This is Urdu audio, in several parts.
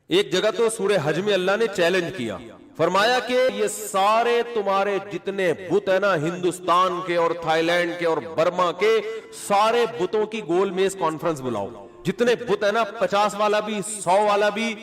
ایک جگہ تو سورہ حج میں اللہ نے چیلنج کیا، فرمایا کہ یہ سارے تمہارے جتنے بت ہیں نا، ہندوستان کے اور تھائی لینڈ کے اور برما کے، سارے بتوں کی گول میز کانفرنس بلاؤ. جتنے بت ہیں نا، 50 والا بھی، 100 والا بھی،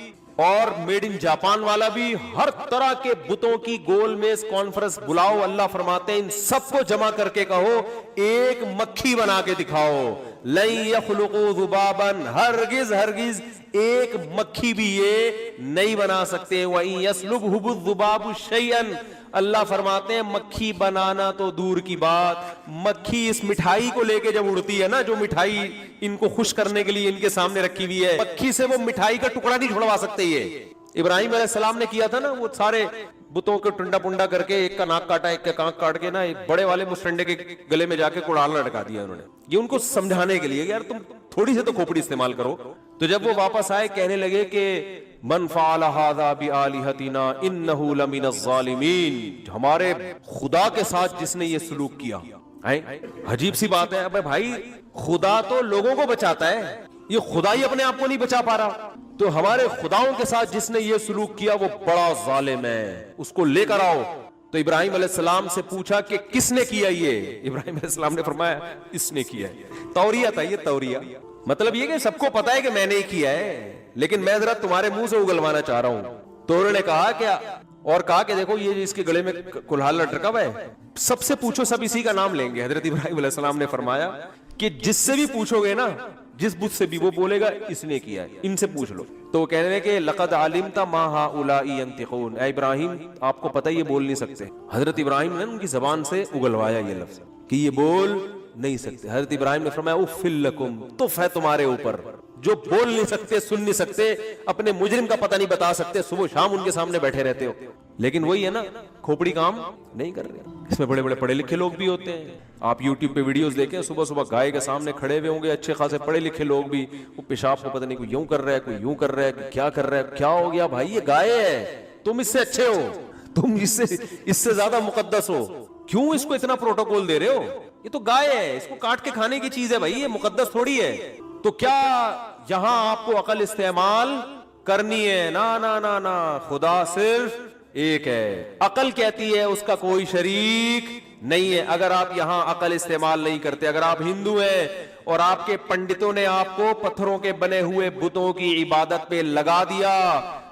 اور میڈ ان جاپان والا بھی، ہر طرح کے بتوں کی گول میز کانفرنس بلاؤ. اللہ فرماتے ہیں ان سب کو جمع کر کے کہو ایک مکھی بنا کے دکھاؤ. لن یخلقوا ذبابا، ہرگز ہرگز ایک مکھی بھی یہ نہیں بنا سکتے. وَإِن يَسْلُبْهُ الذُّبَابُ شَيْئًا، اللہ فرماتے ہیں مکھی بنانا تو دور کی بات، مکھی اس مٹھائی کو لے کے جب اڑتی ہے نا، جو مٹھائی ان کو خوش کرنے کے لیے ان کے سامنے رکھی ہوئی ہے، مکھی سے وہ مٹھائی کا ٹکڑا نہیں چھڑوا سکتے. یہ ابراہیم علیہ السلام نے کیا تھا نا، وہ سارے بتوں کو ٹنڈا پنڈا کر کے ایک کا ناک کاٹا، ایک کا کانک کاٹ کے نا ایک بڑے والے مسٹنڈے کے گلے میں جا کے کڑال لٹکا دیا انہوں نے. یہ ان کو سمجھانے کے لیے یار تم تھوڑی سے تو کھوپڑی استعمال کرو. تو جب وہ واپس آئے کہنے لگے کہ من فعل هذا بآلهتنا انه لمن الظالمین، ہمارے خدا کے ساتھ جس نے یہ سلوک کیا. عجیب سی بات ہے. ابے بھائی خدا تو لوگوں کو بچاتا ہے، یہ خدا ہی اپنے آپ کو نہیں بچا پا رہا، تو ہمارے خداؤں کے ساتھ جس نے یہ سلوک کیا وہ بڑا ظالم ہے، اس کو لے کر آؤ. تو ابراہیم علیہ السلام سے پوچھا کہ کس نے کیا یہ؟ ابراہیم علیہ السلام نے فرمایا اس نے کیا ہے. توریہ تھا یہ، توریہ مطلب یہ کہ سب کو پتا ہے کہ میں نے کیا ہے، لیکن میں ذرا تمہارے منہ سے اگلوانا چاہ رہا ہوں. تو انہوں نے کہا کیا، اور کہا کہ دیکھو یہ اس کے گلے میں کلہال لٹکا ہوا ہے، سب سے پوچھو سب اسی کا نام لیں گے. حضرت ابراہیم علیہ السلام نے فرمایا کہ جس سے بھی پوچھو گے نا، جس بت سے بھی، وہ بولے گا اس نے کیا ہے، ان سے پوچھ لو. تو وہ کہنے لگے کہ لقد علمت ما هؤلاء ينطقون، اے ابراہیم آپ کو پتہ یہ بول نہیں سکتے. حضرت ابراہیم نے ان کی زبان سے اگلوایا یہ لفظ کہ یہ بول نہیں سکتے. حضرت ابراہیم نے فرمایا اف لکم، تف ہے تمہارے اوپر، جو بول نہیں سکتے، سن نہیں سکتے، اپنے مجرم کا پتہ نہیں بتا سکتے، صبح شام ان کے سامنے بیٹھے رہتے ہو. لیکن وہی ہے نا، کھوپڑی کام نہیں کر رہے. اس میں بڑے بڑے پڑھے لکھے لوگ بھی ہوتے ہیں. آپ یوٹیوب پہ ویڈیوز دیکھیں، صبح صبح گائے کے سامنے کھڑے ہوئے ہوں گے اچھے خاصے پڑھے لکھے لوگ بھی، وہ پیشاب کو پتہ نہیں کوئی یوں کر رہا ہے، کوئی یوں کر رہا ہے، کیا کر رہا ہے. کیا ہو گیا بھائی؟ یہ گائے ہے، تم اس سے اچھے ہو، تم اس سے زیادہ مقدس ہو، کیوں اس کو اتنا پروٹوکول دے رہے ہو؟ یہ تو گائے ہے، اس کو کاٹ کے کھانے کی چیز ہے بھائی، یہ مقدس تھوڑی ہے. تو کیا یہاں آپ کو عقل استعمال کرنی ہے؟ نا نا نا نا، خدا صرف ایک ہے. عقل کہتی ہے اس کا کوئی شریک نہیں ہے. اگر آپ یہاں عقل استعمال نہیں کرتے، اگر آپ ہندو ہیں اور آپ کے پنڈتوں نے آپ کو پتھروں کے بنے ہوئے بتوں کی عبادت پہ لگا دیا،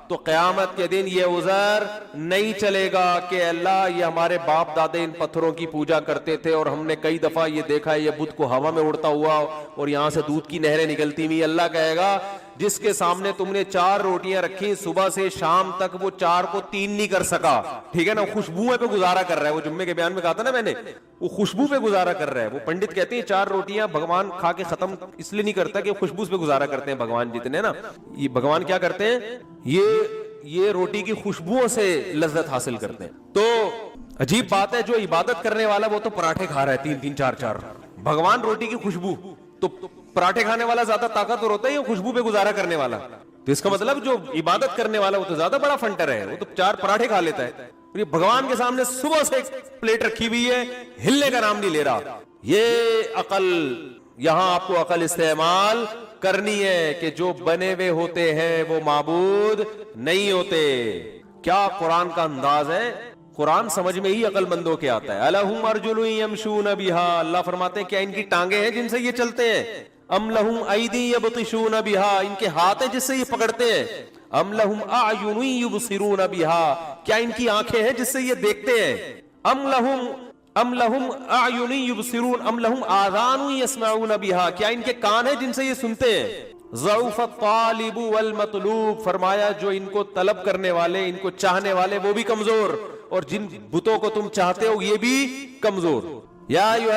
تو قیامت کے دن یہ عذر نہیں چلے گا کہ اللہ یہ ہمارے باپ دادے ان پتھروں کی پوجا کرتے تھے اور ہم نے کئی دفعہ یہ دیکھا ہے یہ بت کو ہوا میں اڑتا ہوا اور یہاں سے دودھ کی نہریں نکلتی ہوئی. اللہ کہے گا جس کے سامنے تم نے 4 روٹیاں رکھی صبح سے شام تک، وہ 4 کو 3 نہیں کر سکا، ٹھیک ہے نا، خوشبو پہ گزارا کر رہا ہے. وہ جمعے کے بیان میں کہا تھا نا میں نے، وہ خوشبو پہ گزارا کر رہا ہے. وہ پنڈت کہتے ہیں 4 روٹیاں بھگوان کھا کے ختم اس لیے نہیں کرتا کہ خوشبو پہ گزارا کرتے ہیں. بھگوان جتنے نا، یہ بھگوان کیا کرتے ہیں، یہ روٹی کی خوشبوؤں سے لذت حاصل کرتے ہیں. تو عجیب بات ہے، جو عبادت کرنے والا وہ تو پراٹھے کھا رہا ہے 3-3 4-4، بھگوان روٹی کی خوشبو. تو پراٹھے کھانے والا زیادہ طاقتور ہوتا ہے یا خوشبو پہ گزارا کرنے والا؟ تو اس کا مطلب جو عبادت کرنے والا وہ تو زیادہ بڑا فنٹر ہے، وہ تو 4 پراٹھے کھا لیتا ہے. یہ بھگوان کے سامنے صبح سے ایک پلیٹ رکھی ہوئی ہے، ہلنے کا نام نہیں لے رہا. یہ عقل، یہاں آپ کو عقل استعمال کرنی ہے کہ جو بنے ہوئے ہوتے ہیں وہ معبود نہیں ہوتے. کیا قرآن کا انداز ہے، قرآن سمجھ میں ہی عقل مندوں کے آتا ہے. الہم ارجل یمشون بہا، اللہ فرماتے ہیں کیا ان کی ٹانگیں ہیں جن سے یہ چلتے ہیں؟ ام لہم ایدی یبطشون بہا، ان کے ہاتھ ہیں جس سے یہ پکڑتے ہیں؟ ام لہم اعین یبصرون بہا، کیا ان کی آنکھیں ہیں جس سے یہ دیکھتے ہیں؟ ام لہم اعین یبصرون ام لہم آذان یسمعون بہا، کیا ان کے کان ہیں جن سے یہ سنتے ہیں؟ ضعف الطالب والمطلوب، فرمایا جو ان کو طلب کرنے والے، ان کو چاہنے والے وہ بھی کمزور، اور جن بتوں کو تم چاہتے ہو یہ بھی کمزور. یا ایھا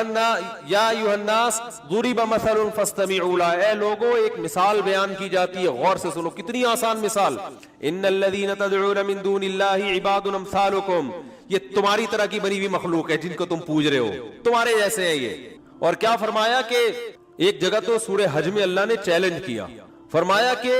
الناس ضرب مثل فاستمعوا له، اے لوگوں ایک مثال بیان کی جاتی ہے، غور سے سنو، کتنی آسان مثال. ان الذین تدعون من دون اللہ عباد امثالکم، یہ تمہاری طرح کی بنی ہوئی مخلوق ہے جن کو تم پوج رہے ہو، تمہارے جیسے ہیں یہ. اور کیا فرمایا کہ ایک جگہ تو سورہ حج میں اللہ نے چیلنج کیا، فرمایا کہ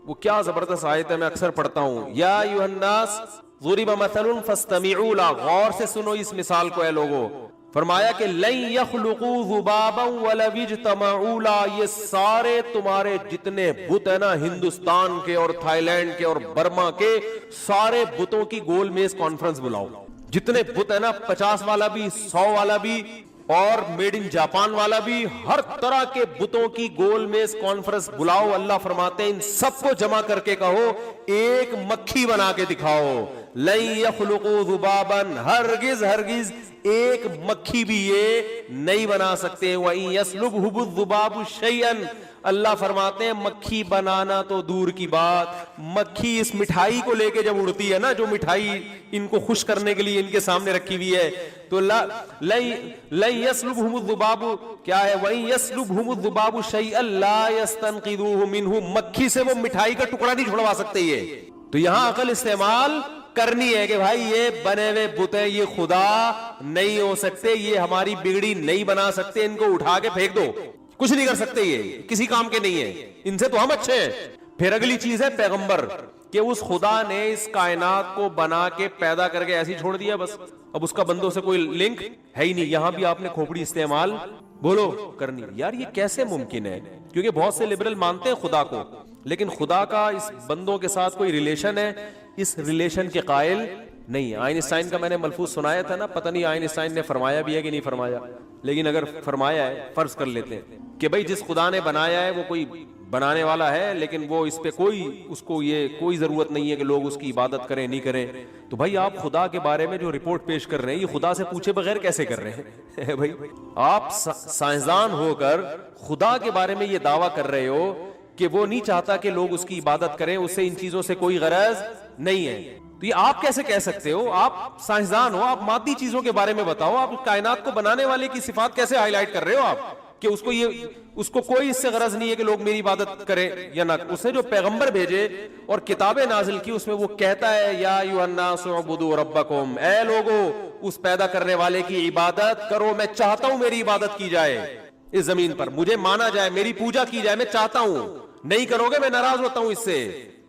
وہ کیا زبردست آیت ہے، میں اکثر پڑھتا ہوں، یا ایھا الناس ضرب مثل فاستمعوا له، غور سے سنو اس مثال کو اے لوگوں. فرمایا کہ لن یخلقوا ذبابا ولو اجتمعوا له، یہ سارے تمہارے جتنے بت ہیں نا ہندوستان کے اور تھائی لینڈ کے اور برما کے، سارے بتوں کی گول میز کانفرنس بلاؤ، جتنے بت ہیں نا 50 والا بھی 100 والا بھی اور میڈ ان جاپان والا بھی، ہر طرح کے بتوں کی گول میز کانفرنس بلاؤ۔ اللہ فرماتے ہیں ان سب کو جمع کر کے کہو ایک مکھی بنا کے دکھاؤ، لن یخلقوا ذبابا، ہرگز ہرگز ایک مکھی بھی یہ نہیں بنا سکتے۔ وَإِن يَسْلُبْهُ الذُّبَابُ شَيْئًا، اللہ فرماتے ہیں مکھی بنانا تو دور کی بات، مکھی اس مٹھائی کو لے کے جب اڑتی ہے نا، جو مٹھائی ان کو خوش کرنے کے لیے ان کے سامنے رکھی ہوئی ہے، تو لَن يَسْلُبْهُمُ الذُّبَابُ کیا ہے، وَإِن يَسْلُبْهُمُ الذُّبَابُ شَيْئًا لَا يَسْتَنقِذُوهُ مِنْهُ، مکھی سے وہ مٹھائی کا ٹکڑا نہیں چھڑوا سکتے یہ۔ تو یہاں عقل استعمال کرنی ہے کہ بھائی یہ بنے ہوئے بت ہیں، یہ خدا نہیں ہو سکتے، یہ ہماری بگڑی نہیں بنا سکتے، ان کو اٹھا کے پھینک دو، کچھ نہیں کر سکتے، یہ کسی کام کے نہیں ہے، ان سے تو ہم اچھے ہیں۔ پھر اگلی چیز ہے پیغمبر، کہ اس خدا نے اس کائنات کو بنا کے پیدا کر کے ایسی چھوڑ دیا بس، اب اس کا بندوں سے کوئی لنک ہے ہی نہیں۔ یہاں بھی آپ نے کھوپڑی استعمال بولو کرنی، یار یہ کیسے ممکن ہے؟ کیونکہ بہت سے لبرل مانتے ہیں خدا کو، لیکن خدا کا اس بندوں کے ساتھ کوئی ریلیشن ہے، اس ریلیشن کے قائل نہیں ہے۔ آئنسٹائن کا میں نے ملفوظ سنایا تھا نا، پتہ نہیں آئنسٹائن نے فرمایا بھی ہے کہ نہیں فرمایا، لیکن اگر فرمایا ہے فرض کر لیتے ہیں کہ بھائی جس خدا نے بنایا ہے وہ کوئی بنانے والا ہے، لیکن وہ اس پہ اس کو یہ کوئی ضرورت نہیں ہے کہ لوگ اس کی عبادت کریں نہیں کریں، تو بھائی آپ خدا کے بارے میں جو رپورٹ پیش کر رہے ہیں یہ خدا سے پوچھے بغیر کیسے کر رہے ہیں؟ بھائی آپ سائنسدان ہو کر خدا کے بارے میں یہ دعویٰ کر رہے ہو کہ وہ نہیں چاہتا کہ لوگ اس کی عبادت کریں، اس سے ان چیزوں سے کوئی غرض نہیں ہے، تو یہ آپ کیسے کہہ سکتے ہو؟ آپ سائنسدان ہو، آپ مادی چیزوں کے بارے میں بتاؤ، آپ کائنات کو بنانے والے کی صفات کیسے ہائی لائٹ کر رہے ہو آپ کہ اس کو کوئی اس سے غرض نہیں ہے کہ لوگ میری عبادت کریں یا نہ؟ اس نے جو پیغمبر بھیجے اور کتابیں نازل کی اس میں وہ کہتا ہے یا ایھا الناس اعبدوا ربکم، اے لوگو اس پیدا کرنے والے کی عبادت کرو، میں چاہتا ہوں میری عبادت کی جائے اس زمین پر، مجھے مانا جائے، میری پوجا کی جائے، میں چاہتا ہوں، نہیں کرو گے میں ناراض ہوتا ہوں اس سے۔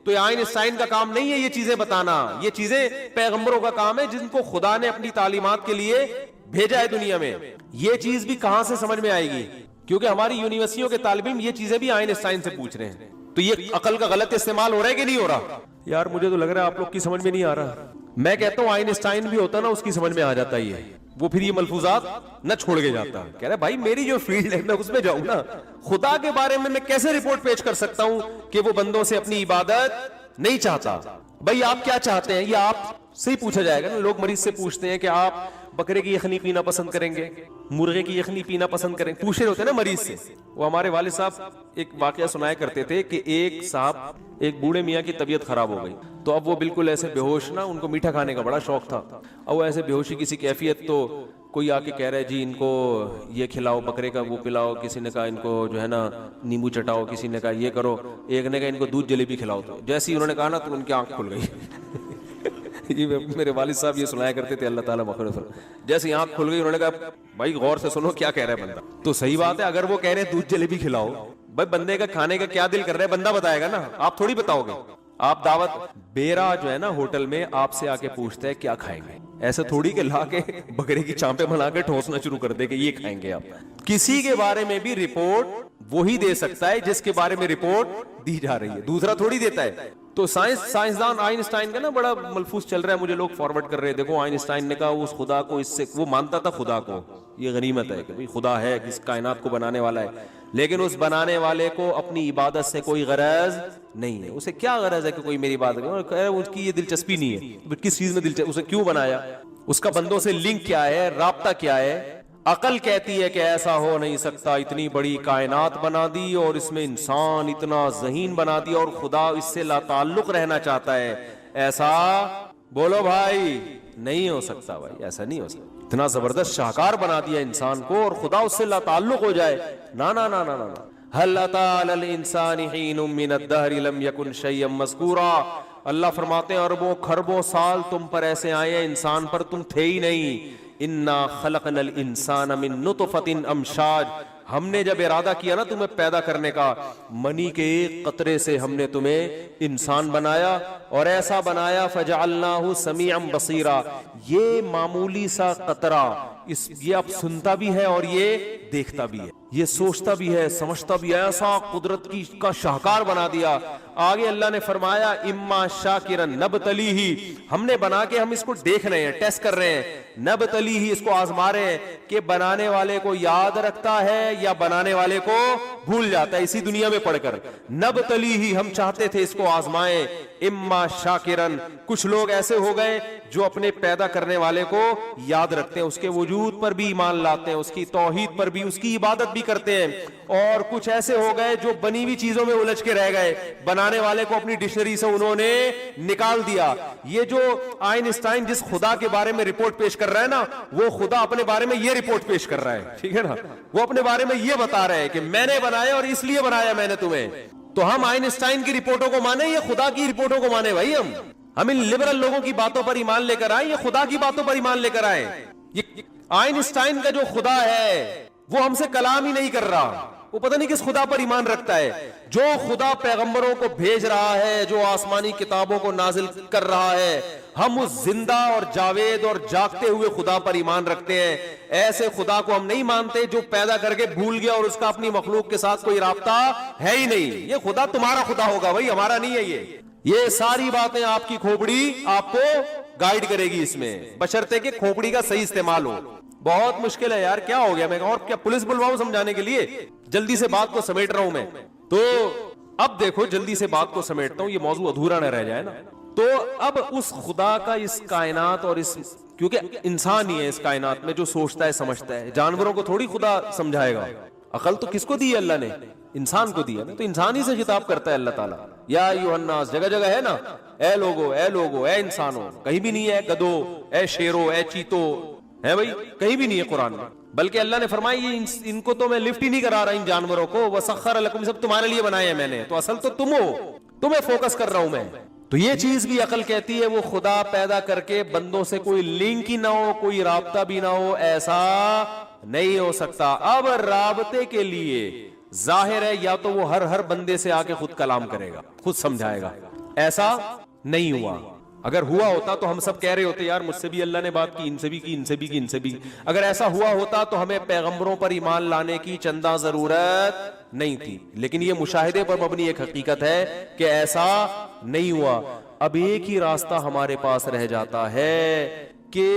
تو یہ آئنسٹائن کا کام نہیں ہے یہ چیزیں بتانا، یہ چیزیں پیغمبروں کا کام ہے جن کو خدا نے اپنی تعلیمات کے لیے بھیجا ہے دنیا میں۔ یہ چیز بھی کہاں سے سمجھ میں آئے گی؟ کیونکہ ہماری یونیورسٹیوں کے طالب علم یہ چیزیں بھی آئنسٹائن سے پوچھ رہے ہیں، تو یہ عقل کا غلط استعمال ہو رہا ہے کہ نہیں ہو رہا؟ یار مجھے تو لگ رہا ہے آپ لوگ کی سمجھ میں نہیں آ رہا۔ میں کہتا ہوں آئنسٹائن بھی ہوتا نا اس کی سمجھ میں آ جاتا ہی ہے، وہ پھر یہ ملفوظات نہ چھوڑ کے جاتا، کہہ رہا بھائی میری جو فیلڈ ہے میں اس میں جاؤں نا، خدا کے بارے میں کیسے رپورٹ پیش کر سکتا ہوں کہ وہ بندوں سے اپنی عبادت نہیں چاہتا؟ بھائی آپ کیا چاہتے ہیں یہ آپ سے ہی پوچھا جائے گا نا۔ لوگ مریض سے پوچھتے ہیں کہ آپ بکرے کی یخنی پینا پسند کریں گے، مرغے کی یخنی پینا پسند کریں، پوچھ رہے ہوتے ہیں نا مریض سے۔ وہ ہمارے والد صاحب ایک واقعہ سنایا کرتے تھے کہ ایک بوڑھے میاں کی طبیعت خراب ہو گئی، تو اب وہ بالکل ایسے بے ہوش نا، ان کو میٹھا کھانے کا بڑا شوق تھا، اب وہ ایسے بے ہوشی کسی کیفیت، تو کوئی آ کے کہہ رہا ہے جی ان کو یہ کھلاؤ، بکرے کا وہ پلاؤ، کسی نے کہا ان کو جو ہے نا نیمبو چٹاؤ، کسی نے کہا یہ کرو، ایک نے کہا ان کو دودھ جلیبی کھلاؤ، تو جیسے ہی انہوں نے کہا نا تو ان کی آنکھ کھل گئی۔ جی میرے والد صاحب یہ سنایا کرتے تھے، اللہ تعالیٰ مغفرت فرمائے، جیسے ہی آنکھ کھل گئی انہوں نے کہا بھائی غور سے سنو کیا کہہ رہا ہے بندہ۔ تو صحیح بات ہے، اگر وہ کہہ رہے ہیں دودھ جلیبی کھلاؤ، بھائی بندے کا کھانے کا کیا دل کر رہا ہے بندہ بتائے گا نا، آپ تھوڑی بتاؤ گے۔ آپ دعوت بیرا جو ہے نا ہوٹل میں آپ سے آ کے پوچھتا ہے کیا کھائیں گے، ایسے تھوڑی کہ لا کے بکرے کی چانپیں بنا کے ٹھوسنا شروع کر دے کہ یہ کھائیں گے آپ۔ کسی کے بارے میں بھی رپورٹ وہی دے سکتا ہے جس کے بارے میں رپورٹ دی جا رہی ہے، دوسرا تھوڑی دیتا ہے۔ تو سائنسدان آئنسٹائن کا نا بڑا ملفوظ چل رہا ہے، مجھے لوگ فارورڈ کر رہے ہیں، دیکھو آئنسٹائن نے کہا اس خدا کو، اس سے وہ مانتا تھا خدا کو، یہ غنیمت ہے کہ خدا ہے اس کائنات کو بنانے والا ہے، لیکن اس بنانے والے کو اپنی عبادت سے کوئی غرض نہیں ہے۔ اسے کیا غرض ہے کہ کوئی میری عبادت کرے؟ اس کی یہ دلچسپی نہیں ہے، کس چیز میں دلچسپی، اسے کیوں بنایا، اس کا بندوں سے لنک کیا ہے، رابطہ کیا ہے؟ عقل کہتی ہے کہ ایسا ہو نہیں سکتا، اتنی بڑی کائنات بنا دی اور اس میں انسان اتنا ذہین بنا دیا اور خدا اس سے لا تعلق رہنا چاہتا ہے، ایسا بولو بھائی نہیں ہو سکتا، بھائی ایسا نہیں ہو سکتا۔ اتنا زبردست شاہکار بنا دیا انسان کو اور خدا اس سے لا تعلق ہو جائے، نا نا نا نا نا۔ هل اتى على الانسان حين من الدهر لم يكن شيئا مذكورا، اللہ فرماتے ہیں اربوں کھربوں سال تم پر ایسے آئے ہیں، انسان پر تم تھے ہی نہیں۔ انا خلقنا الانسان من نطفة امشاج، ہم نے جب ارادہ کیا نا تمہیں پیدا کرنے کا، منی کے ایک قطرے سے ہم نے تمہیں انسان بنایا اور ایسا بنایا فجعلناہ سمیعا بصیرا، یہ معمولی سا قطرہ یہ اب سنتا بھی ہے اور یہ دیکھتا بھی ہے، یہ سوچتا بھی ہے، سمجھتا بھی ہے، ایسا قدرت کا شاہکار بنا دیا۔ آگے اللہ نے فرمایا اما شاکرا نبتلیہ، ہم نے بنا کے ہم اس کو دیکھ رہے ہیں، ٹیسٹ کر رہے ہیں، نبتلیہ اس کو آزما رہے ہیں کہ بنانے والے کو یاد رکھتا ہے یا بنانے والے کو بھول جاتا ہے اسی دنیا میں پڑھ کر۔ نبتلیہ ہم چاہتے تھے اس کو آزمائیں، اما شاکرن، کچھ لوگ ایسے ہو گئے جو اپنے پیدا کرنے والے کو یاد رکھتے ہیں، اس کے وجود پر بھی ایمان لاتے ہیں، اس کی توحید پر بھی، اس کی عبادت بھی کرتے ہیں، اور کچھ ایسے ہو گئے جو بنی ہوئی چیزوں میں الجھ کے رہ گئے، بنانے والے کو اپنی ڈکشنری سے انہوں نے نکال دیا۔ یہ جو آئنسٹائن جس خدا کے بارے میں رپورٹ پیش کر رہا ہے نا، وہ خدا اپنے بارے میں یہ رپورٹ پیش کر رہا ہے، ٹھیک ہے نا، وہ اپنے بارے میں یہ بتا رہے ہیں کہ میں نے بنایا اور اس لیے بنایا میں نے تمہیں۔ تو ہم آئنسٹائن کی رپورٹوں کو مانیں یا خدا کی رپورٹوں کو مانیں بھائی؟ ہم ان لبرل لوگوں کی باتوں پر ایمان لے کر آئے یا خدا کی باتوں پر ایمان لے کر آئے؟ یہ آئنسٹائن کا جو خدا ہے وہ ہم سے کلام ہی نہیں کر رہا، وہ پتہ نہیں کس خدا پر ایمان رکھتا ہے۔ جو خدا پیغمبروں کو بھیج رہا ہے، جو آسمانی کتابوں کو نازل کر رہا ہے، ہم اس زندہ اور جاوید اور جاگتے ہوئے خدا پر ایمان رکھتے ہیں۔ ایسے خدا کو ہم نہیں مانتے جو پیدا کر کے بھول گیا اور اس کا اپنی مخلوق کے ساتھ کوئی رابطہ ہے ہی نہیں۔ یہ خدا تمہارا خدا ہوگا بھائی، ہمارا نہیں ہے۔ یہ ساری باتیں آپ کی کھوپڑی آپ کو گائیڈ کرے گی اس میں، بشرطے کہ کھوپڑی کا صحیح استعمال ہو۔ بہت مشکل ہے یار، کیا ہو گیا؟ میں اور کیا پولیس بلواؤں سمجھانے کے لیے؟ جلدی سے بات کو سمیٹ رہا ہوں میں۔ تو اب دیکھو جلدی سے بات کو سمیٹتا ہوں، یہ موضوع ادھورا نہ رہ جائے نا۔ تو اب اس خدا کا اس کائنات اور اس، کیونکہ انسان ہی ہے اس کائنات میں جو سوچتا ہے سمجھتا ہے، جانوروں کو تھوڑی خدا سمجھائے گا۔ عقل تو کس کو دی ہے اللہ نے؟ انسان کو دی ہے نا، تو انسان ہی سے خطاب کرتا ہے اللہ تعالیٰ۔ یا ایھا الناس جگہ جگہ ہے نا، اے لوگو اے لوگو اے انسانوں، کہیں بھی نہیں ہے گدو اے شیرو اے چیتو، ہے بھائی کہیں بھی نہیں ہے قرآن میں، بلکہ اللہ نے فرمایا ان کو تو میں لفٹ ہی نہیں کرا رہا، ان جانوروں کو، وسخر لکم، سب تمہارے لیے بنائے ہیں میں نے، تو اصل تو تم ہو، تمہیں فوکس کر رہا ہوں میں۔ تو یہ چیز بھی عقل کہتی ہے وہ خدا پیدا کر کے بندوں سے کوئی لنک ہی نہ ہو، کوئی رابطہ بھی نہ ہو، ایسا نہیں ہو سکتا۔ اب رابطے کے لیے ظاہر ہے یا تو وہ ہر بندے سے آ کے خود کلام کرے گا، خود سمجھائے گا، ایسا نہیں ہوا۔ اگر ہوا ہوتا تو ہم سب کہہ رہے ہوتے یار مجھ سے بھی اللہ نے بات کی، ان سے بھی کی، ان سے بھی کی، ان سے بھی۔ اگر ایسا ہوا ہوتا تو ہمیں پیغمبروں پر ایمان لانے کی چندہ ضرورت نہیں تھی، لیکن یہ مشاہدے پر مبنی ایک حقیقت ہے کہ ایسا نہیں ہوا۔ اب ایک ہی راستہ ہمارے پاس رہ جاتا ہے کہ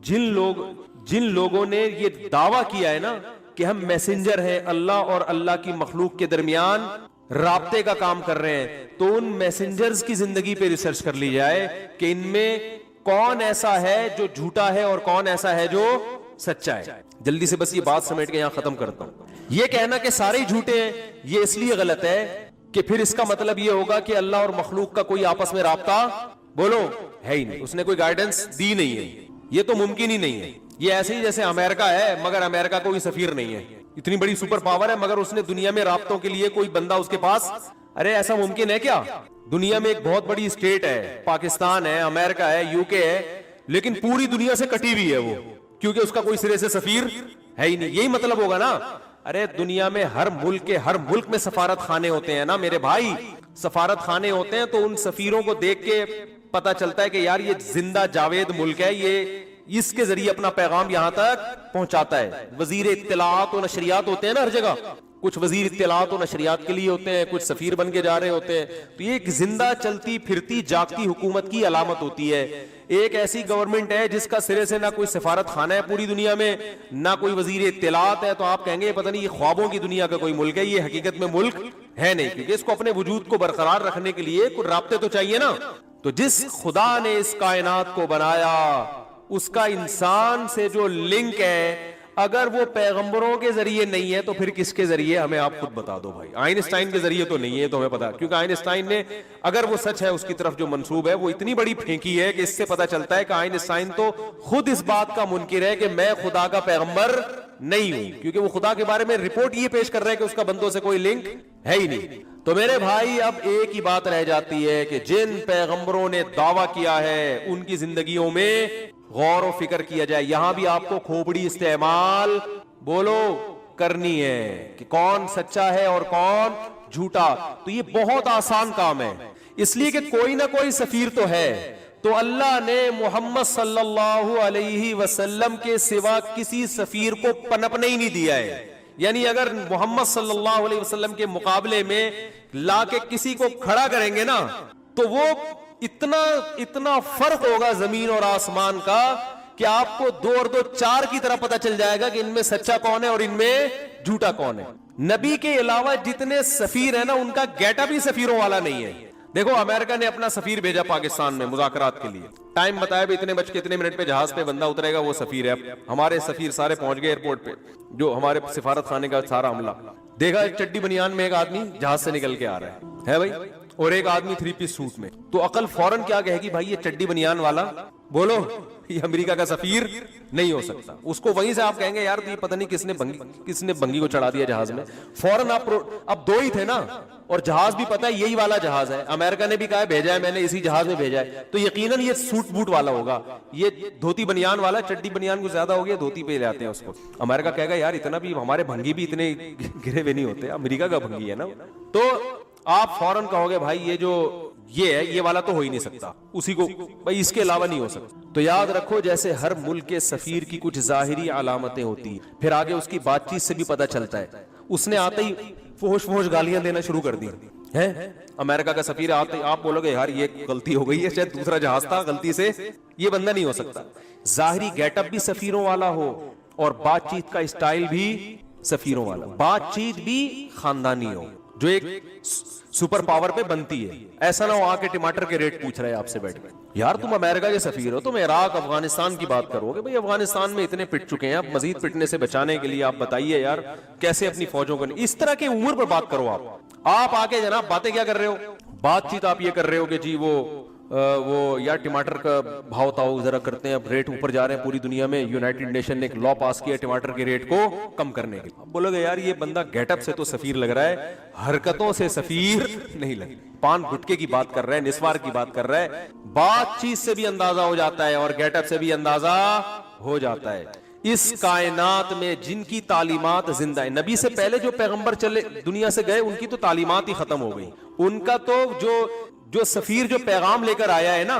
جن لوگوں نے یہ دعویٰ کیا ہے نا کہ ہم میسنجر ہیں، اللہ اور اللہ کی مخلوق کے درمیان رابطے کا کام کر رہے ہیں، تو ان میسنجرز کی زندگی پہ ریسرچ کر لی جائے کہ ان میں کون ایسا ہے جو جھوٹا ہے اور کون ایسا ہے جو سچا ہے۔ جلدی سے بس یہ بات سمیٹ کے یہاں ختم کرتا ہوں۔ یہ کہنا کہ سارے ہی جھوٹے ہیں یہ اس لیے غلط ہے کہ پھر اس کا مطلب یہ ہوگا کہ اللہ اور مخلوق کا کوئی آپس میں رابطہ بولو ہے ہی نہیں، اس نے کوئی گائیڈنس دی نہیں ہے، یہ تو ممکن ہی نہیں ہے۔ یہ ایسے ہی جیسے امریکہ ہے مگر امریکہ کوئی سفیر نہیں ہے، اتنی بڑی سپر پاور ہے مگر اس نے دنیا میں رابطوں کے لیے کوئی بندہ اس کے پاس، ارے ایسا ممکن ہے کیا؟ دنیا میں ایک بہت بڑی اسٹیٹ ہے، پاکستان ہے، امریکہ ہے، یو کے ہے، لیکن پوری دنیا سے کٹی ہوئی ہے وہ، کیونکہ اس کا کوئی سرے سے سفیر ہے ہی نہیں۔ یہی مطلب ہوگا نا؟ ارے دنیا میں ہر ملک میں سفارت خانے ہوتے ہیں نا میرے بھائی، سفارت خانے ہوتے ہیں، تو ان سفیروں کو دیکھ کے پتا چلتا ہے کہ یار یہ زندہ جاوید ملک ہے، یہ اس کے ذریعے اپنا پیغام یہاں تک پہنچاتا ہے۔ وزیر اطلاعات و نشریات ہوتے ہیں نا ہر جگہ، کچھ وزیر اطلاعات و نشریات کے لیے ہوتے ہیں، کچھ سفیر بن کے جا رہے ہوتے ہیں، تو یہ ایک زندہ چلتی پھرتی جاگتی حکومت کی علامت ہوتی ہے۔ ایک ایسی گورنمنٹ ہے جس کا سرے سے نہ کوئی سفارت خانہ ہے پوری دنیا میں، نہ کوئی وزیر اطلاعات ہے، تو آپ کہیں گے پتہ نہیں یہ خوابوں کی دنیا کا کوئی ملک ہے، یہ حقیقت میں ملک ہے نہیں، کیونکہ اس کو اپنے وجود کو برقرار رکھنے کے لیے کوئی رابطے تو چاہیے نا۔ تو جس خدا نے اس کائنات کو بنایا اس کا انسان سے جو لنک ہے، اگر وہ پیغمبروں کے ذریعے نہیں ہے تو پھر کس کے ذریعے؟ ہمیں آپ خود بتا دو بھائی۔ آئنسٹائن کے ذریعے تو نہیں ہے، تو ہمیں پتا، کیونکہ آئنسٹائن نے اگر وہ سچ ہے اس کی طرف جو منسوب ہے وہ اتنی بڑی پھینکی ہے کہ اس سے پتا چلتا ہے کہ آئنسٹائن تو خود اس بات کا منکر ہے کہ میں خدا کا پیغمبر نہیں ہوں، کیونکہ وہ خدا کے بارے میں رپورٹ یہ پیش کر رہا ہے کہ اس کا بندوں سے کوئی لنک ہے ہی نہیں۔ تو میرے بھائی اب ایک ہی بات رہ جاتی ہے کہ جن پیغمبروں نے دعویٰ کیا ہے ان کی زندگیوں میں غور و فکر کیا جائے۔ یہاں بھی آپ کو کھوپڑی استعمال بولو کرنی ہے کہ کون سچا ہے اور کون جھوٹا. تو یہ بہت آسان کام ہے, اس لیے کہ کوئی نہ کوئی سفیر تو ہے. تو اللہ نے محمد صلی اللہ علیہ وسلم کے سوا کسی سفیر کو پنپنے ہی نہیں دیا ہے. یعنی اگر محمد صلی اللہ علیہ وسلم کے مقابلے میں لا کے کسی کو کھڑا کریں گے نا تو وہ اتنا فرق ہوگا زمین اور آسمان کا کہ آپ کو 2 اور 2 4 کی طرح پتہ چل جائے گا کہ ان میں سچا کون ہے اور ان میں جھوٹا کون ہے. نبی کے علاوہ جتنے سفیر ہیں نا ان کا گیٹ اپ ہی سفیروں والا نہیں ہے. دیکھو امریکہ نے اپنا سفیر بھیجا پاکستان میں مذاکرات کے لیے, ٹائم بتایا بھی اتنے بج کے اتنے منٹ پہ جہاز پہ بندہ اترے گا وہ سفیر ہے. ہمارے سفیر سارے پہنچ گئے ایئرپورٹ پہ, جو ہمارے سفارت خانے کا سارا عملہ. دیکھا چڈی بنیان میں ایک آدمی جہاز سے نکل کے آ رہا ہے بھائی, اور ایک آدمی 3 پیس سوٹ میں. تو عقل فوراً کیا کہے گی, بھائی یہ چڈی بنیان والا بولو یہ امریکہ کا سفیر نہیں ہو سکتا. اس کو وہیں سے آپ کہیں گے یار یہ پتہ نہیں کس نے بنگی کو چڑھا دیا جہاز میں. فوراً آپ اب 2 ہی تھے نا, اور جہاز بھی پتہ ہے یہی والا جہاز ہے, امریکہ نے بھی کہا بھیجا ہے میں نے اسی جہاز میں بھیجا ہے, تو یقیناً یہ سوٹ بوٹ والا ہوگا. یہ دھوتی بنیان والا, چڈی بنیان کو زیادہ ہو گیا, دھوتی پہ لے آتے ہیں اس کو. امریکہ کہے گا یار اتنا بھی ہمارے بھنگی بھی اتنے گرے ہوئے نہیں ہوتے, امریکہ کا بھنگی ہے نا. تو آپ فوراً کہو گے بھائی یہ جو یہ ہے یہ والا تو ہو ہی نہیں سکتا, اسی کو بھائی اس کے علاوہ نہیں ہو سکتا. تو یاد رکھو جیسے ہر ملک کے سفیر کی کچھ ظاہری علامتیں ہوتی, پھر آگے اس کی بات چیت سے بھی پتہ چلتا ہے. اس نے آتے ہی فوش گالیاں دینا شروع کر دی ہے. امریکہ کا سفیر آتے آپ بولو گے یار یہ غلطی ہو گئی ہے, شاید دوسرا جہاز تھا غلطی سے, یہ بندہ نہیں ہو سکتا. ظاہری گیٹ اپ بھی سفیروں والا ہو اور بات چیت کا اسٹائل بھی سفیروں والا, بات چیت بھی خاندانی ہو جو ایک سپر پاور پہ بنتی ہے. ایسا نہ ہو آ کے ٹماٹر کے ریٹ پوچھ رہے ہیں آپ سے بیٹھ کے, یار تم امریکہ کے سفیر ہو, تم عراق افغانستان کی بات کرو گے, بھائی افغانستان میں اتنے پٹ چکے ہیں, اب مزید پٹنے سے بچانے کے لیے آپ بتائیے یار کیسے اپنی فوجوں کو. اس طرح کے امور پر بات کرو. آپ آگے جناب باتیں کیا کر رہے ہو, بات چیت آپ یہ کر رہے ہو کہ جی وہ یار ٹماٹر کا بھاؤ تاؤ ذرا کرتے ہیں, اب ریٹ اوپر جا رہے ہیں پوری دنیا میں, یونائٹڈ نیشن نے ایک لا پاس کیا ٹماٹر کے ریٹ کو کم کرنے کے. اب بولو گے یار یہ بندہ گیٹ اپ سے تو سفیر لگ رہا ہے, حرکتوں سے سفیر نہیں لگ, پان گٹکے کی بات کر رہا ہے, نسوار کی بات کر رہا ہے. بات چیت سے بھی اندازہ ہو جاتا ہے اور گیٹ اپ سے بھی اندازہ ہو جاتا ہے. اس کائنات میں جن کی تعلیمات زندہ ہے, نبی سے پہلے جو پیغمبر چلے دنیا سے گئے ان کی تو تعلیمات ہی ختم ہو گئی. ان کا تو جو سفیر جو پیغام لے کر آیا ہے نا,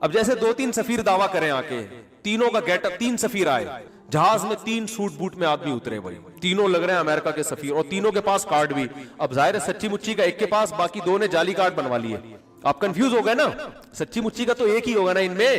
اب جیسے 2-3 سفیر دعویٰ کریں آ کے, تینوں کا گیٹ اپ, 3 سفیر آئے جہاز میں, 3 سوٹ بوٹ میں آدمی اترے, بھائی تینوں لگ رہے ہیں امریکہ کے سفیر, اور تینوں کے پاس کارڈ بھی. اب ظاہر ہے سچی مچی کا ایک کے پاس, باقی 2 نے جعلی کارڈ بنوا لیے. آپ کنفیوز ہو گئے نا, سچی مچی کا تو ایک ہی ہوگا نا ان میں.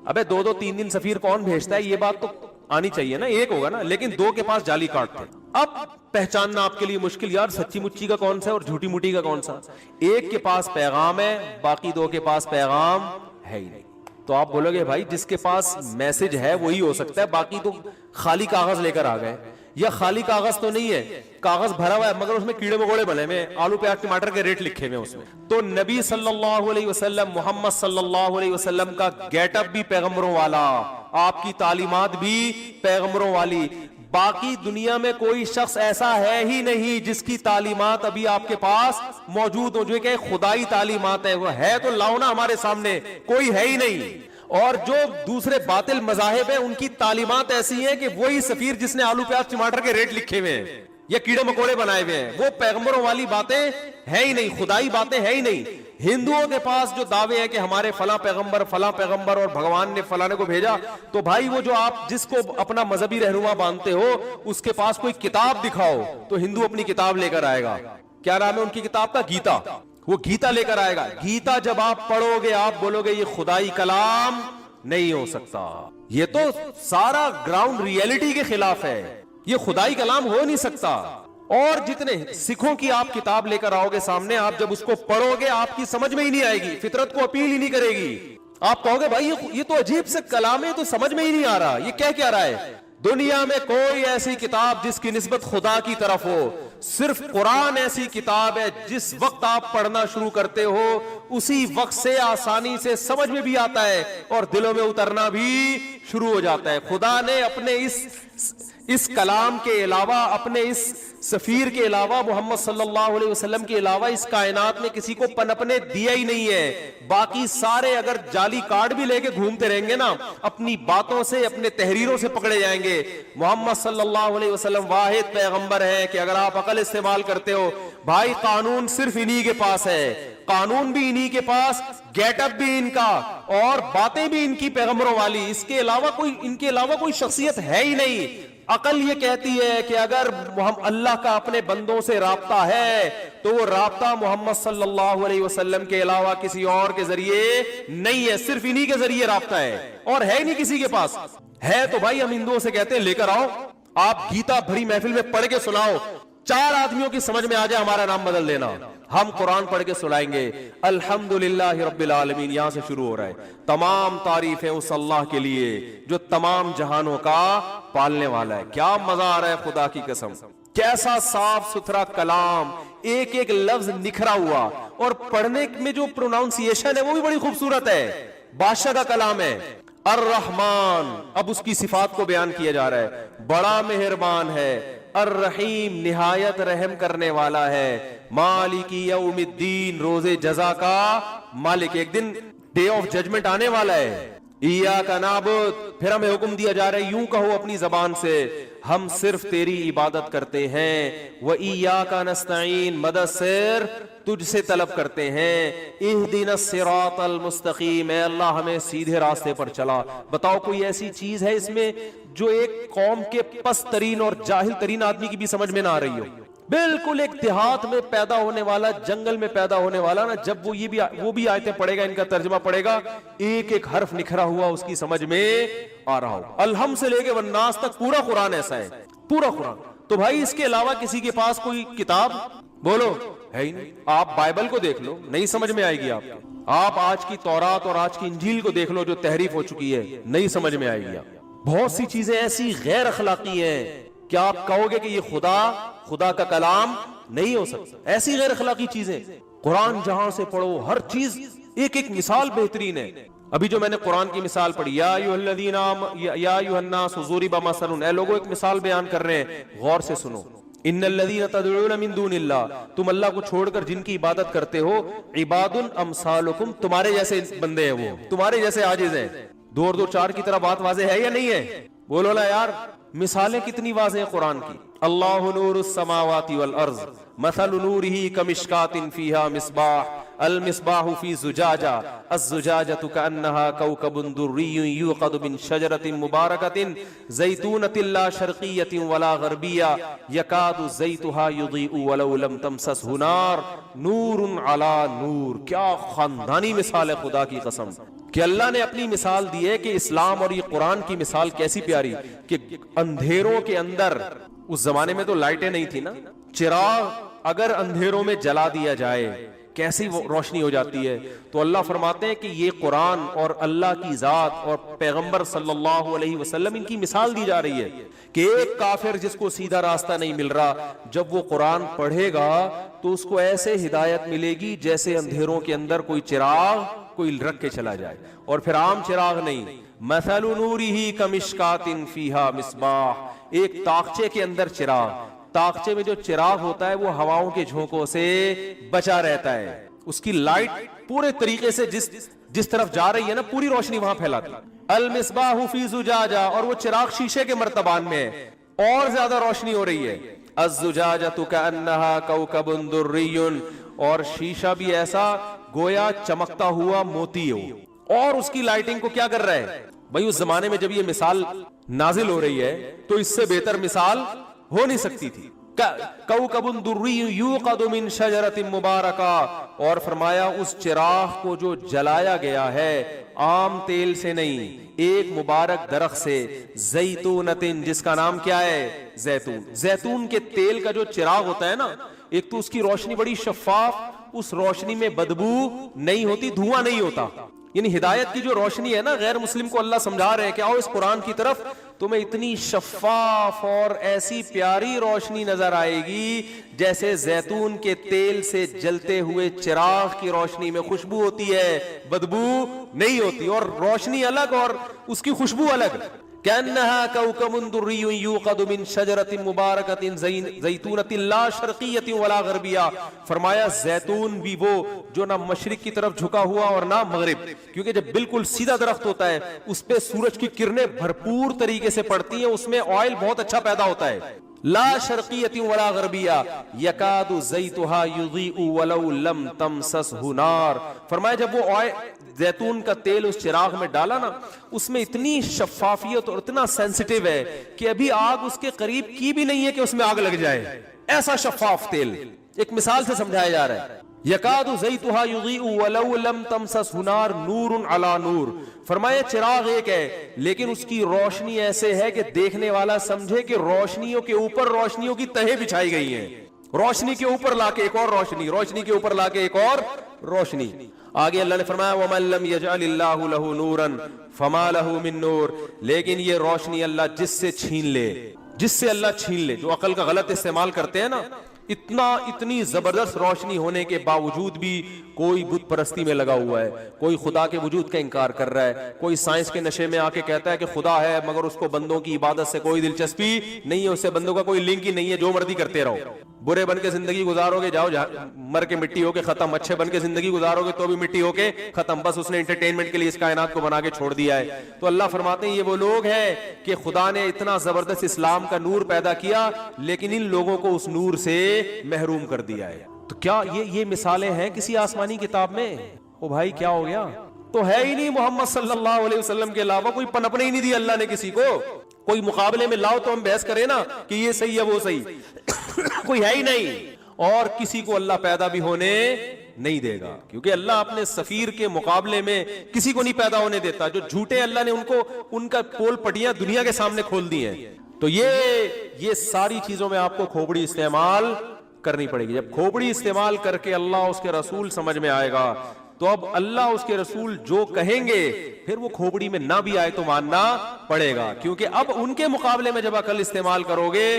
ابے 2-3 دن سفیر کون بھیجتا ہے, یہ بات تو آنی چاہیے نا, ایک ہوگا نا, لیکن 2 کے پاس جعلی کارڈ تھے. اب پہچاننا آپ کے لیے مشکل, یار سچی مچی کا کون سا ہے اور جھوٹی موٹی کا کون سا. ایک کے پاس پیغام ہے, باقی 2 کے پاس پیغام ہے ہی نہیں. تو آپ بولو گے بھائی جس کے پاس میسج ہے وہی ہو سکتا ہے, باقی تو خالی کاغذ لے کر آ گئے. یا خالی کاغذ تو نہیں ہے, کاغذ بھرا ہوا ہے مگر اس میں کیڑے مکوڑے بنے ہوئے, آلو پیاز ٹماٹر کے ریٹ لکھے ہوئے اس میں. تو نبی صلی اللہ علیہ وسلم, محمد صلی اللہ علیہ وسلم کا گیٹ اپ بھی پیغمبروں والا, آپ کی تعلیمات بھی پیغمبروں والی. باقی دنیا میں کوئی شخص ایسا ہے ہی نہیں جس کی تعلیمات ابھی آپ کے پاس موجود ہو, جو کہ خدائی تعلیمات ہے. وہ ہے تو لاؤ نا ہمارے سامنے, کوئی ہے ہی نہیں. اور جو دوسرے باطل مذاہب ہیں ان کی تعلیمات ایسی ہیں کہ وہی سفیر جس نے آلو پیاز ٹماٹر کے ریٹ لکھے ہوئے ہیں یا کیڑے مکوڑے بنائے ہوئے ہیں, وہ پیغمبروں والی باتیں ہے ہی نہیں, خدائی باتیں ہے ہی نہیں. ہندوؤں کے پاس جو دعوے ہیں کہ ہمارے فلاں پیغمبر اور بھگوان نے فلانے کو بھیجا, تو بھائی وہ جو آپ جس کو اپنا مذہبی رہنما مانتے ہو اس کے پاس کوئی کتاب دکھاؤ تو ہندو اپنی کتاب لے کر آئے گا. کیا نام ہے ان کی کتاب کا, گیتا. وہ گیتا لے کر آئے گا. گیتا جب آپ پڑھو گے آپ بولو گے یہ خدائی کلام نہیں ہو سکتا, یہ تو سارا گراؤنڈ ریئلٹی کے خلاف ہے, یہ خدائی کلام ہو نہیں سکتا. اور جتنے سکھوں کی آپ کتاب لے کر آؤ گے سامنے, آپ جب اس کو پڑھو گے آپ کی سمجھ میں ہی نہیں آئے گی, فطرت کو اپیل ہی نہیں کرے گی. آپ کہو گے بھائی یہ تو عجیب سے کلام ہے, تو سمجھ میں ہی نہیں آ رہا, یہ کیا رہا ہے. دنیا میں کوئی ایسی کتاب جس کی نسبت خدا کی طرف ہو, صرف قرآن ایسی کتاب ہے جس وقت آپ پڑھنا شروع کرتے ہو اسی وقت سے آسانی سے سمجھ میں بھی آتا ہے اور دلوں میں اترنا بھی شروع ہو جاتا ہے. خدا نے اپنے اس کلام کے علاوہ، اپنے اس سفیر کے علاوہ، محمد صلی اللہ علیہ وسلم کے علاوہ اس کائنات میں کسی کو پنپنے دیا ہی نہیں ہے. باقی سارے اگر جعلی کارڈ بھی لے کے گھومتے رہیں گے نا، اپنی باتوں سے، اپنے تحریروں سے پکڑے جائیں گے. محمد صلی اللہ علیہ وسلم واحد پیغمبر ہے کہ اگر آپ عقل استعمال کرتے ہو، بھائی قانون صرف انہی کے پاس ہے، قانون بھی انہی کے پاس، گیٹ اپ بھی ان کا، اور باتیں بھی ان کی پیغمبروں والی. اس کے علاوہ ان کے علاوہ کوئی شخصیت ہے ہی نہیں. عقل یہ کہتی ہے کہ اگر اللہ کا اپنے بندوں سے رابطہ ہے تو وہ رابطہ محمد صلی اللہ علیہ وسلم کے علاوہ کسی اور کے ذریعے نہیں ہے، صرف انہی کے ذریعے رابطہ ہے، اور ہے نہیں کسی کے پاس. ہے تو بھائی ہم ہندوؤں سے کہتے ہیں لے کر آؤ، آپ گیتا بھری محفل میں پڑھ کے سناؤ، 4 آدمیوں کی سمجھ میں آ جائے ہمارا نام بدل دینا، ہم قرآن پڑھ کے سنائیں گے. الحمدللہ رب العالمین، یہاں سے شروع ہو رہا ہے. تمام تعریفیں اس اللہ کے لیے جو تمام جہانوں کا پالنے والا ہے. کیا مزہ آ رہا ہے خدا کی قسم، کیسا صاف ستھرا کلام، ایک ایک لفظ نکھرا ہوا، اور پڑھنے میں جو پروناؤنسیشن ہے وہ بھی بڑی خوبصورت ہے. بادشاہ کا کلام ہے. الرحمن، اب اس کی صفات کو بیان کیا جا رہا ہے، بڑا مہربان ہے. الرحیم، نہایت رحم کرنے والا ہے. مالک یوم الدین، روز جزا کا مالک، ایک دن ڈے آف ججمنٹ آنے والا ہے. ایاک نعبد، پھر ہمیں حکم دیا جا رہا ہے یوں کہو اپنی زبان سے، ہم صرف تیری عبادت کرتے ہیں. وَإِيَّاكَ نَسْتَعِينُ، مدد صرف تجھ سے طلب کرتے ہیں. اهْدِنَا الصِّرَاطَ الْمُسْتَقِيمَ، اے اللہ ہمیں سیدھے راستے پر چلا. بتاؤ کوئی ایسی چیز ہے اس میں جو ایک قوم کے پست ترین اور جاہل ترین آدمی کی بھی سمجھ میں نہ آ رہی ہو؟ بالکل ایک دیہات میں پیدا ہونے والا، جنگل میں پیدا ہونے والا نا، جب وہ بھی آیتیں پڑھے گا، ان کا ترجمہ پڑھے گا، ایک ایک حرف نکھرا ہوا اس کی سمجھ میں آ رہا ہو. الحم سے لے کے والناس تک پورا قرآن ایسا ہے، پورا قرآن. تو بھائی اس کے علاوہ کسی کے پاس کوئی کتاب بولو ہے ہی نہیں. آپ بائبل کو دیکھ لو، نہیں سمجھ میں آئے گی آپ. آپ آج کی تورات اور آج کی انجیل کو دیکھ لو جو تحریف ہو چکی ہے، نہیں سمجھ میں آئے گی. بہت سی چیزیں ایسی غیر اخلاقی ہیں کہ آپ کہو گے کہ یہ خدا کا کلام نہیں ہو سکتا. ایسی غیر اخلاقی چیزیں. قرآن جہاں سے پڑھو، ہر چیز ایک ایک مثال بہترین ہے. ابھی جو میں نے قرآن کی مثال پڑھی، یا ایھا الناس ضرب مثل، اے لوگوں ایک مثال بیان کر رہے ہیں، غور سے سنو. ان الذین تدعون من دون اللہ، تم اللہ کو چھوڑ کر جن کی عبادت کرتے ہو، عباد امثالکم، تمہارے جیسے بندے ہیں، وہ تمہارے جیسے عاجز ہیں. 2 اور 2 4 کی طرح بات واضح ہے یا نہیں ہے؟ بولو نا یار، مثالیں کتنی واضح ہیں قرآن کی. اللہ نور السماوات والارض مثل نورہ کمشکات فیہا مصباح، المصباح فی زجاجہ، الزجاجۃ کأنہا کوکب دری یوقد من شجرۃ مبارکۃ زیتونۃ لا شرقیۃ ولا غربیہ یکاد زیتھا یضیء ولو لم تمسسہ نار نور علی نور. کیا خاندانی مثال ہے خدا کی قسم، کہ اللہ نے اپنی مثال دی ہے کہ اسلام اور یہ قرآن کی مثال کیسی پیاری، کہ اندھیروں کے اندر، اس زمانے میں تو لائٹیں نہیں تھی نا، چراغ اگر اندھیروں میں جلا دیا جائے کیسی روشنی ہو جاتی ہے. تو اللہ فرماتے ہیں کہ یہ قرآن اور اللہ کی ذات اور پیغمبر صلی اللہ علیہ وسلم، ان کی مثال دی جا رہی ہے کہ ایک کافر جس کو سیدھا راستہ نہیں مل رہا، جب وہ قرآن پڑھے گا تو اس کو ایسے ہدایت ملے گی جیسے اندھیروں کے اندر کوئی چراغ کوئی رکھ کے چلا جائے، اور پھر عام چراغ نہیں. مثل نورہ کمشکات فیہا مصباح، ایک طاقچے کے اندر چراغ. طاقچے میں جو چراغ ہوتا ہے وہ ہواؤں کے جھونکوں سے بچا رہتا ہے، اس کی لائٹ پورے طریقے سے جس طرف جا رہی ہے نا، پوری روشنی وہاں پھیلاتی. المصباح فی زجاجہ، اور وہ چراغ شیشے کے مرتبان میں ہے، اور زیادہ روشنی ہو رہی ہے. الزجاجۃ کأنہا کوکب دری، اور شیشہ بھی ایسا گویا چمکتا ہوا موتی ہو، اور اس کی لائٹنگ کو کیا کر رہا ہے. بھائی اس زمانے میں جب یہ مثال نازل ہو رہی ہے تو اس سے بہتر مثال ہو نہیں سکتی تھی. کوکب دری یوقد من شجرۃ مبارکہ، اور فرمایا اس چراغ کو جو جلایا گیا ہے عام تیل سے نہیں، ایک مبارک درخت سے، زیتونۃ، جس کا نام کیا ہے؟ زیتون. زیتون کے تیل کا جو چراغ ہوتا ہے نا، ایک تو اس کی روشنی بڑی شفاف، اس روشنی میں بدبو نہیں ہوتی، دھواں نہیں ہوتا. یعنی ہدایت کی جو روشنی ہے نا، غیر مسلم کو اللہ سمجھا رہے ہیں کہ آؤ اس قرآن کی طرف، تمہیں اتنی شفاف اور ایسی پیاری روشنی نظر آئے گی جیسے زیتون کے تیل سے جلتے ہوئے چراغ کی روشنی میں خوشبو ہوتی ہے، بدبو نہیں ہوتی، اور روشنی الگ اور اس کی خوشبو الگ. كأنها كوكب دري يوقد من شجرة مباركة زيتونة لا شرقية ولا غربية. فرمایا زیتون بھی وہ جو نہ مشرق کی طرف جھکا ہوا اور نہ مغرب، کیونکہ جب بالکل سیدھا درخت ہوتا ہے اس پہ سورج کی کرنیں بھرپور طریقے سے پڑتی ہیں، اس میں آئل بہت اچھا پیدا ہوتا ہے. لا شرقیۃ ولا غربیہ یکاد زیتها یضیء ولو لم تمسسه نار. فرمایا جب وہ زیتون کا تیل اس چراغ میں ڈالا نا، اس میں اتنی شفافیت اور اتنا سینسٹیو ہے کہ ابھی آگ اس کے قریب کی بھی نہیں ہے کہ اس میں آگ لگ جائے، ایسا شفاف تیل. ایک مثال سے سمجھایا جا رہا ہے. یکاد زیتها یضیء ولو لم تمسسه نار نور علی نور. فرمایا چراغ ایک ہے لیکن اس کی روشنی ایسے ہے کہ دیکھنے والا سمجھے کہ روشنیوں کے اوپر روشنیوں کی تہیں بچھائی گئی ہیں، روشنی کے اوپر لا کے ایک اور روشنی، روشنی کے اوپر لا کے ایک اور روشنی. آگے اللہ نے فرمایا وَمَن لَّمْ يَجْعَلِ اللَّهُ لَهُ نُورًا فَمَا لَهُ مِن نُور. لیکن یہ روشنی اللہ جس سے چھین لے، جس سے اللہ چھین لے، جو عقل کا غلط استعمال کرتے ہیں نا، اتنی زبردست روشنی ہونے کے باوجود بھی کوئی بت پرستی میں لگا ہوا ہے، کوئی خدا کے وجود کا انکار کر رہا ہے، کوئی سائنس کے نشے میں آ کے کہتا ہے کہ خدا ہے مگر اس کو بندوں کی عبادت سے کوئی دلچسپی نہیں ہے، اس سے بندوں کا کوئی لنک ہی نہیں ہے، جو مرضی کرتے رہو. برے بن کے زندگی گزارو گے جاؤ مر کے مٹی ہو کے ختم، اچھے بن کے زندگی گزارو گے تو بھی مٹی ہو کے ختم. بس اس نے انٹرٹینمنٹ کے لیے اس کائنات کو بنا کے چھوڑ دیا ہے. تو اللہ فرماتے ہیں یہ وہ لوگ ہیں کہ خدا نے اتنا زبردست اسلام کا نور پیدا کیا لیکن ان لوگوں کو اس نور سے محروم کر دیا ہے. تو کیا یہ مثالیں ہیں کسی آسمانی کتاب میں؟ او بھائی کیا ہو گیا؟ تو ہے ہی نہیں محمد صلی اللہ علیہ وسلم کے علاوہ کوئی پنپنے ہی نہیں دی اللہ نے کسی کو. کوئی مقابلے میں لاؤ تو ہم بحث کریں نا کہ یہ صحیح ہے وہ صحیح، کوئی ہے ہی نہیں. اور کسی کو اللہ پیدا بھی ہونے نہیں دے گا، کیونکہ اللہ اپنے سفیر کے مقابلے میں کسی کو نہیں پیدا ہونے دیتا. جو جھوٹے اللہ نے ان کا پول پٹیاں دنیا کے سامنے کھول دی ہیں. تو یہ ساری چیزوں میں آپ کو کھوپڑی استعمال کرنی پڑے گی. جب کھوپڑی استعمال کر کے اللہ اس کے رسول سمجھ میں آئے گا تو اب اللہ اس کے رسول جو کہیں گے پھر وہ کھوپڑی میں نہ بھی آئے تو ماننا پڑے گا، کیونکہ اب ان کے مقابلے میں جب عقل استعمال کرو گے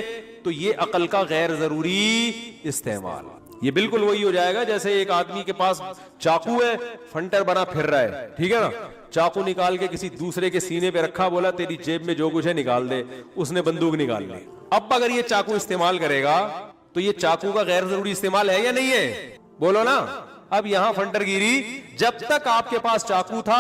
تو یہ عقل کا غیر ضروری استعمال. یہ بالکل وہی ہو جائے گا جیسے ایک آدمی کے پاس چاقو ہے، فنٹر بنا پھر رہا ہے، ٹھیک ہے نا، چاقو نکال کے کسی دوسرے کے سینے پہ رکھا، بولا تیری جیب میں جو کچھ ہے نکال دے، اس نے بندوق نکال لی. اب اگر یہ چاقو استعمال کرے گا تو یہ چاقو کا غیر ضروری استعمال ہے یا نہیں ہے؟ بولو نا. اب یہاں فنٹر گیری، جب تک آپ کے پاس چاقو تھا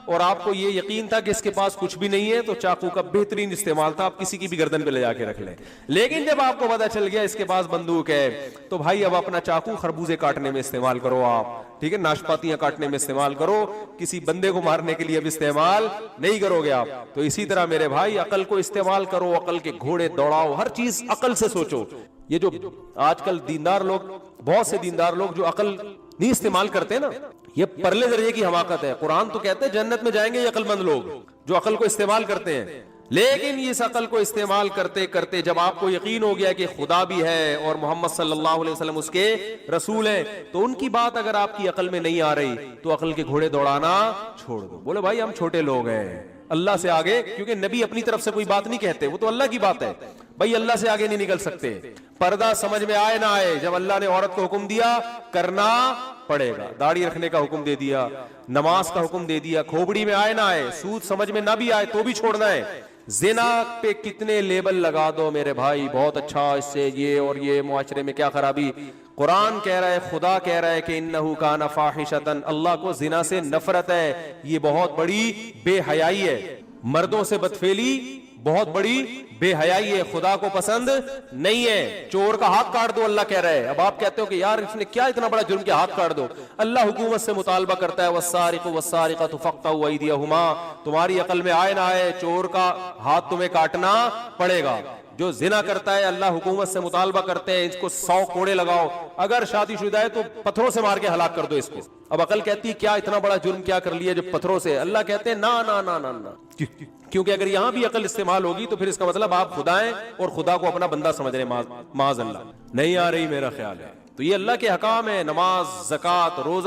اور آپ کو یہ یقین تھا کہ اس کے پاس کچھ بھی نہیں ہے تو چاقو کا بہترین استعمال تھا، آپ کسی کی بھی گردن پہ لے جا کے رکھ لیں. لیکن جب آپ کو پتا چل گیا اس کے پاس بندوق ہے تو بھائی اب اپنا چاقو خربوزے کاٹنے میں استعمال کرو آپ، ٹھیک ہے، ناشپاتیاں کاٹنے میں استعمال کرو، کسی بندے کو مارنے کے لیے اب استعمال نہیں کرو گے آپ. تو اسی طرح میرے بھائی عقل کو استعمال کرو، عقل کے گھوڑے دوڑاؤ، ہر چیز عقل سے سوچو. یہ جو آج کل دیندار لوگ، بہت سے دیندار لوگ جو عقل نہیں استعمال کرتے نا، یہ پرلے درجے کی حماقت ہے. قرآن تو کہتے ہیں جنت میں جائیں گے یہ عقل مند لوگ جو عقل کو استعمال کرتے ہیں. لیکن اس عقل کو استعمال کرتے کرتے جب آپ کو یقین ہو گیا کہ خدا بھی ہے اور محمد صلی اللہ علیہ وسلم اس کے رسول ہیں، تو ان کی بات اگر آپ کی عقل میں نہیں آ رہی تو عقل کے گھوڑے دوڑانا چھوڑ دو. بولے بھائی ہم چھوٹے لوگ ہیں اللہ سے آگے، کیونکہ نبی اپنی طرف سے کوئی بات نہیں کہتے، وہ تو اللہ کی بات ہے. بھائی اللہ سے آگے نہیں نکل سکتے. پردہ سمجھ میں آئے نہ آئے، جب اللہ نے عورت کو حکم دیا کرنا پڑے گا. داڑھی رکھنے کا حکم دے دیا، نماز کا حکم دے دیا، کھوپڑی میں آئے نہ آئے، سود سمجھ میں نہ بھی آئے تو بھی چھوڑنا ہے. زنا پہ کتنے لیبل لگا دو میرے بھائی، بہت اچھا، اس سے یہ اور یہ، معاشرے میں کیا خرابی. قرآن کہہ رہا ہے، خدا کہہ رہا ہے کہ انہو کان فاحشۃ، اللہ کو زنا سے نفرت ہے، یہ بہت بڑی بے حیائی ہے. مردوں سے بدفعلی بہت بڑی بے حیائی ہے، خدا کو پسند نہیں ہے. چور کا ہاتھ کاٹ دو اللہ کہہ رہا ہے. اب آپ کہتے ہو کہ یار اس نے کیا اتنا بڑا جرم کیا، ہاتھ کاٹ دو. اللہ حکومت سے مطالبہ کرتا ہے والسارق والسارقۃ فاقطعوا ایدیہما، تمہاری عقل میں آئے نہ آئے چور کا ہاتھ تمہیں کاٹنا پڑے گا. جو زنا کرتا ہے اللہ حکومت سے مطالبہ کرتے ہیں اس کو 100 کوڑے لگاؤ، اگر شادی شدہ ہے تو پتھروں سے مار کے ہلاک کر دو اس کو. اب عقل کہتی ہے کیا اتنا بڑا جرم کیا کر لیا جو پتھروں سے. اللہ کہتے ہیں نا نا نا نا نا، کیونکہ اگر یہاں بھی عقل استعمال ہوگی تو پھر اس کا مطلب آپ خدا ہیں اور خدا کو اپنا بندہ سمجھ رہے ہیں. معاذ اللہ. نہیں آ رہی میرا خیال ہے. تو یہ اللہ کے حکام ہے، نماز، زکوٰۃ، روزہ.